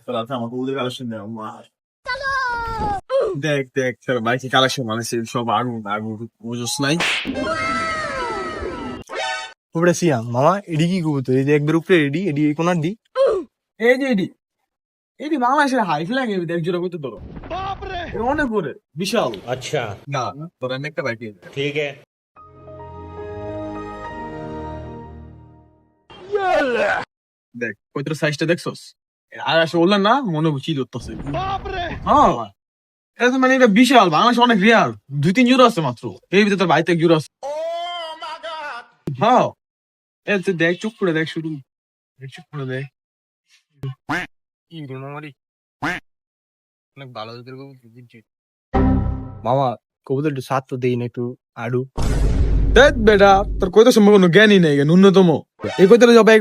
তোরা তো আমার কবুতর কালেকশন দেয় আমার। দেখ দেখ তোর বাইকে কালেকশন বানাইছে সব আগুন আগুন বুঝোস নাই। উপরে সিয়াম মামা এডি কি কবুতর এই যে একবার উপরে এডি এডি এই কোনার দি এই যে এটি এটি বাংলাদেশের হাই ফ্ল্যাগ দেখ জোড়া করতে তোর অনেক করে বিশাল। अच्छा না তোর আমি একটা বাইকে ठीक है দেখ কইতর সাইজটা দেখছস আর আসলে বললেন না মনে বুঝি ধরতেছে। হ্যাঁ এটা তো মানে এটা বিশাল বাংলাদেশ অনেক রেয়ার 2-3 জোড়া আছে মাত্র এই ভিতরে তোর বাইতে এক জোড়া আছে। হ্যাঁ এই তুই দেখ চুপ করে দেখ শুধু দেখ চুপ করে দেখ। কি রে মামারি অনেক ভালো তোর কবুতর দিচ্ছি মামা কবুতর একটু স্বাদ তো দেই না একটু আড়ু দেখ বেটা তোর কইতে সম্ভব কোনো জ্ঞানই নেই ন্যূনতম এই কইতে যাবে